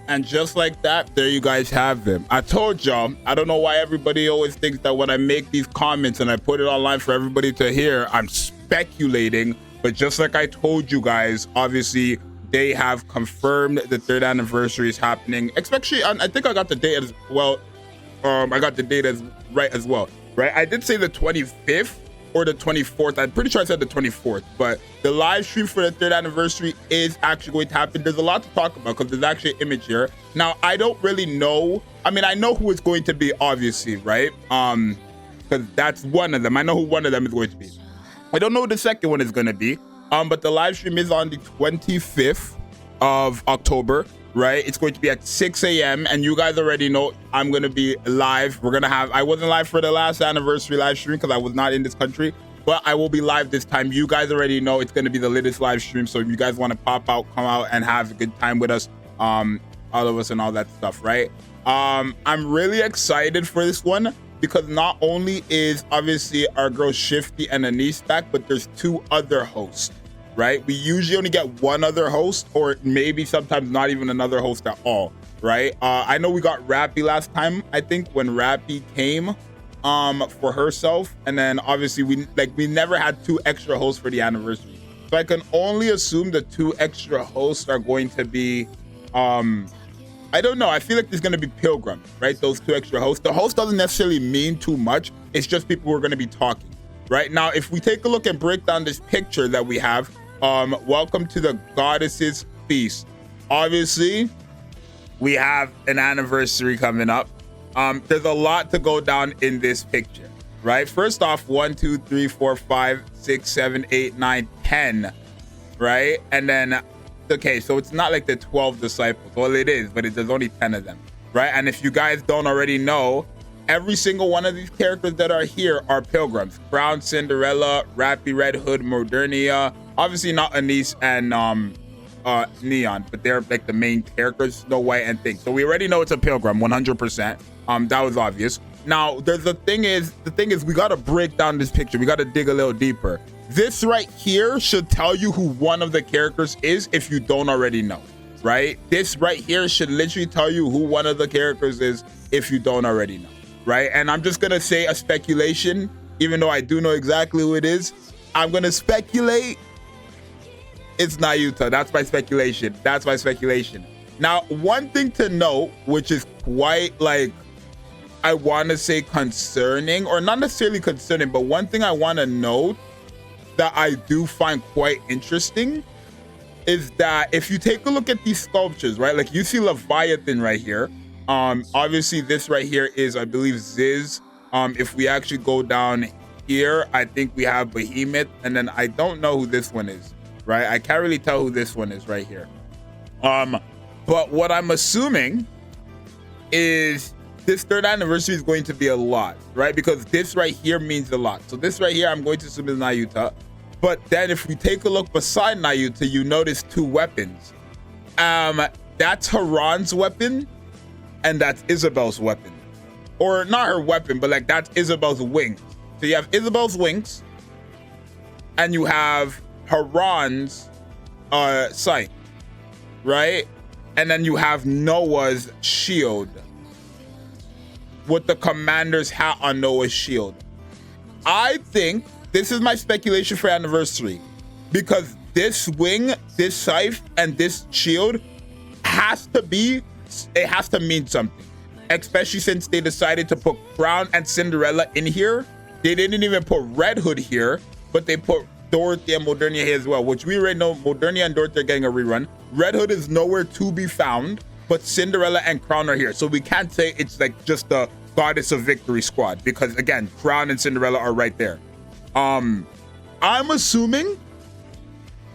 And just like that, there you guys have them. I told y'all, I don't know why everybody always thinks that when I make these comments and I put it online for everybody to hear, I'm speculating. But just like I told you guys, obviously, they have confirmed the 3rd anniversary is happening. Especially, I think I got the date as well. I got the date as right as well, right? I did say the 25th or the 24th. I'm pretty sure I said the 24th, but the live stream for the 3rd anniversary is actually going to happen. There's a lot to talk about because there's actually an image here. Now, I don't really know. I mean, I know who it's going to be, obviously, right? Because that's one of them. I know who one of them is going to be. I don't know who the second one is going to be. But the live stream is on the 25th of October, right? It's going to be at 6 a.m. and you guys already know I'm going to be live. I wasn't live for the last anniversary live stream because I was not in this country, but I will be live this time. You guys already know it's going to be the latest live stream. So if you guys want to pop out, come out and have a good time with us, all of us and all that stuff, right? I'm really excited for this one because not only is obviously our girl Shifty and Anise back, but there's 2 other hosts, right? We usually only get 1 other host, or maybe sometimes not even another host at all, right? I know we got Rappy last time, I think, when Rappy came for herself, and then obviously we never had 2 extra hosts for the anniversary. So I can only assume the 2 extra hosts are going to be I don't know. I feel like there's going to be Pilgrim, right? Those 2 extra hosts. The host doesn't necessarily mean too much. It's just people who are going to be talking, right? Now, if we take a look and break down this picture that we have, welcome to the Goddess's Feast. Obviously, we have an anniversary coming up. There's a lot to go down in this picture, right? First off, 1, 2, 3, 4, 5, 6, 7, 8, 9, 10, right? And then okay, so it's not like the 12 disciples. Well, it is, but there's only 10 of them, right? And if you guys don't already know, every single one of these characters that are here are pilgrims. Crown, Cinderella, Rappy, Red Hood, Modernia. Obviously not Anise and Neon, but they're like the main characters, Snow White and things. So we already know it's a pilgrim, 100%. That was obvious. Now, the thing is, we got to break down this picture. We got to dig a little deeper. This right here should tell you who one of the characters is if you don't already know, right? This right here should literally tell you who one of the characters is if you don't already know, right? And I'm just going to say a speculation, even though I do know exactly who it is. I'm going to speculate it's Nayuta. That's my speculation. That's my speculation. Now, one thing to note, which is quite like, I want to say concerning, or not necessarily concerning, but one thing I want to note that I do find quite interesting is that if you take a look at these sculptures, right, like you see Leviathan right here. Obviously this right here is, I believe, Zxous. If we actually go down here, I think we have Behemoth, and then I don't know who this one is, right? I can't really tell who this one is right here. But what I'm assuming is this 3rd anniversary is going to be a lot, right? Because this right here means a lot. So this right here, I'm going to assume is Nayuta. But then if we take a look beside Nayuta, you notice 2 weapons. That's Haran's weapon, and that's Isabel's weapon. Or not her weapon, but like that's Isabel's wings. So you have Isabel's wings, and you have Haran's sight, right? And then you have Noah's shield, with the commander's hat on Noah's shield. I think this is my speculation for anniversary, because this wing, this scythe, and this shield has to mean something, especially since they decided to put Crown and Cinderella in here. They didn't even put Red Hood here, but they put Dorothy and Modernia here as well, which we already know Modernia and Dorothy are getting a rerun. Red Hood is nowhere to be found, but Cinderella and Crown are here. So we can't say it's like just the Goddess of Victory squad, because again, Crown and Cinderella are right there. I'm assuming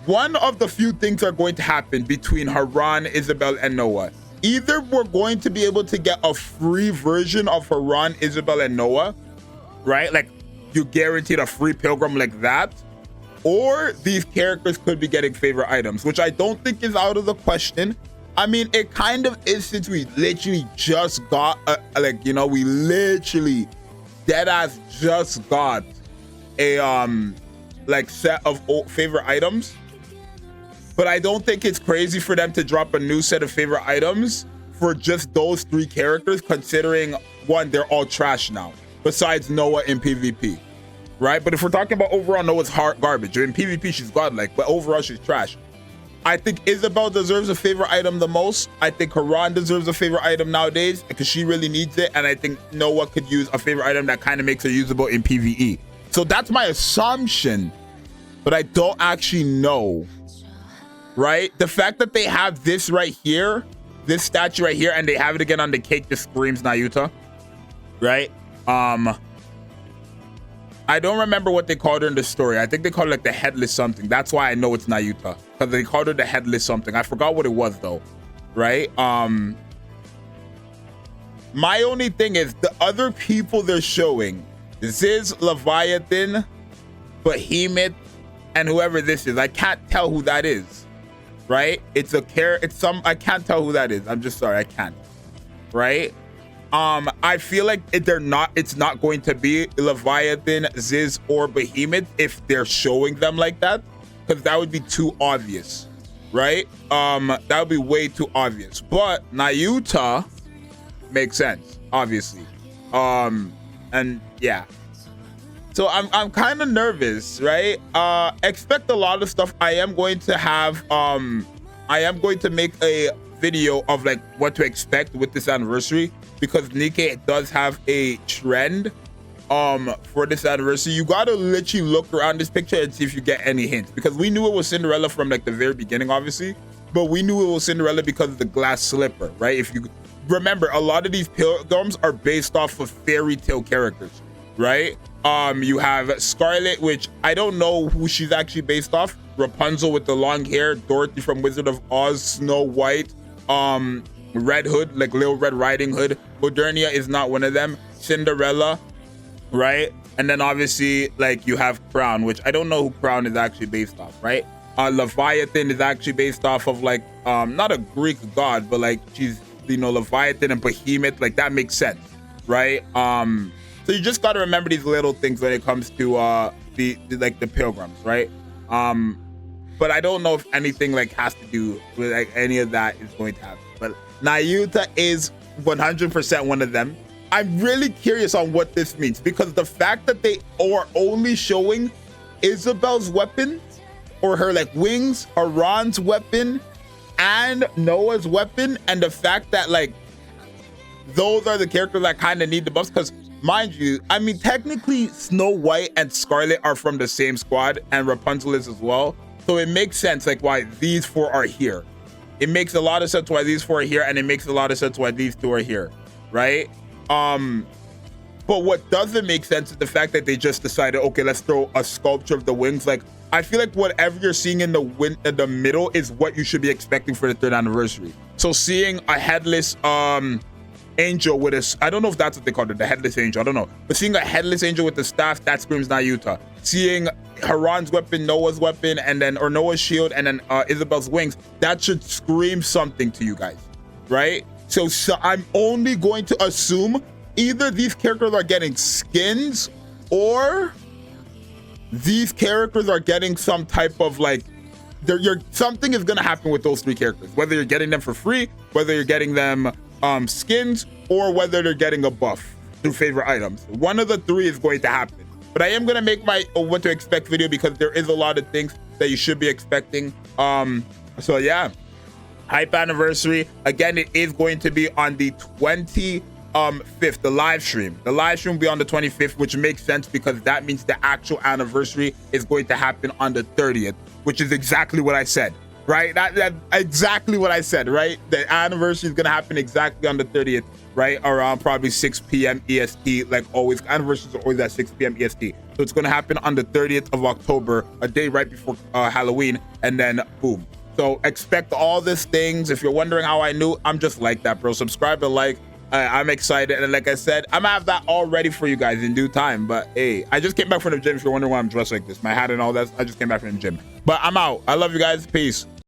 one of the few things are going to happen between Haran, Isabel, and Noah. Either we're going to be able to get a free version of Haran, Isabel, and Noah, right? Like you guaranteed a free pilgrim like that, or these characters could be getting favorite items, which I don't think is out of the question. I mean, it kind of is, since we literally just got, we literally deadass just got a, set of favorite items. But I don't think it's crazy for them to drop a new set of favorite items for just those 3 characters, considering one, they're all trash now, besides Noah in PvP, right? But if we're talking about overall, Noah's garbage. In PvP, she's godlike, but overall, she's trash. I think Isabel deserves a favorite item the most. I think Haran deserves a favorite item nowadays because she really needs it. And I think Noah could use a favorite item that kind of makes her usable in PvE. So that's my assumption, but I don't actually know, right? The fact that they have this right here, this statue right here, and they have it again on the cake just screams Nayuta, right? I don't remember what they called her in the story. I think they called her like the headless something. That's why I know it's Nayuta, because they called her the headless something. I forgot what it was though, right? My only thing is the other people they're showing, Zxous, Leviathan, Behemoth, and whoever this is. I can't tell who that is, right? It's I can't tell who that is. I'm just sorry, I can't, right? I feel like it's not going to be Leviathan, Zxous, or Behemoth if they're showing them like that, because that would be too obvious, right? That would be way too obvious. But Nayuta makes sense, obviously. And yeah. So I'm kind of nervous, right? Expect a lot of stuff. I am going to make a video of like what to expect with this anniversary, because Nikke does have a trend for this anniversary. You gotta literally look around this picture and see if you get any hints, because we knew it was Cinderella from like the very beginning, obviously, but we knew it was Cinderella because of the glass slipper, right? If you remember, a lot of these pilgrims are based off of fairy tale characters, right? You have Scarlet, which I don't know who she's actually based off. Rapunzel with the long hair, Dorothy from Wizard of Oz, Snow White, Red Hood, like Little Red Riding Hood. Modernia is not one of them. Cinderella, right? And then obviously like you have Crown, which I don't know who Crown is actually based off, right? Leviathan is actually based off of like not a Greek god, but like she's, you know, Leviathan and Behemoth, like that makes sense, right? So you just got to remember these little things when it comes to the pilgrims, right? But I don't know if anything like has to do with like any of that is going to happen. But Nayuta is 100% one of them. I'm really curious on what this means, because the fact that they are only showing Isabel's weapon, or her like wings, Haran's weapon, and Noah's weapon, and the fact that like those are the characters that kind of need the buffs, because mind you, I mean technically Snow White and Scarlet are from the same squad, and Rapunzel is as well. So it makes sense like why these 4 are here. It makes a lot of sense why these 4 are here, and it makes a lot of sense why these 2 are here, right? But what doesn't make sense is the fact that they just decided, okay, let's throw a sculpture of the wings. Like, I feel like whatever you're seeing in the middle is what you should be expecting for the 3rd anniversary. So seeing a headless angel with a, I don't know if that's what they called it, the headless angel, I don't know, but seeing a headless angel with the staff, that screams Nayuta. Seeing Haran's weapon, Noah's weapon, and then, or Noah's shield, and then Isabel's wings, that should scream something to you guys, right? So I'm only going to assume either these characters are getting skins, or these characters are getting some type of like, something is gonna happen with those 3 characters, whether you're getting them for free, whether you're getting them skins, or whether they're getting a buff through favorite items. One of the 3 is going to happen. But I am gonna make my what to expect video, because there is a lot of things that you should be expecting. So yeah, hype anniversary again. It is going to be on the 25th, the live stream. The live stream will be on the 25th, which makes sense because that means the actual anniversary is going to happen on the 30th, which is exactly what I said. Right, that exactly what I said, right? The anniversary is gonna happen exactly on the 30th, right? Around probably 6 p.m. EST, like always. Anniversaries are always at 6 p.m. EST. So it's gonna happen on the 30th of October, a day right before Halloween, and then boom. So expect all these things. If you're wondering how I knew, I'm just like that, bro. Subscribe and like. I'm excited, and like I said, I'm gonna have that all ready for you guys in due time. But hey, I just came back from the gym. If you're wondering why I'm dressed like this, my hat and all that, I just came back from the gym. But I'm out. I love you guys. Peace.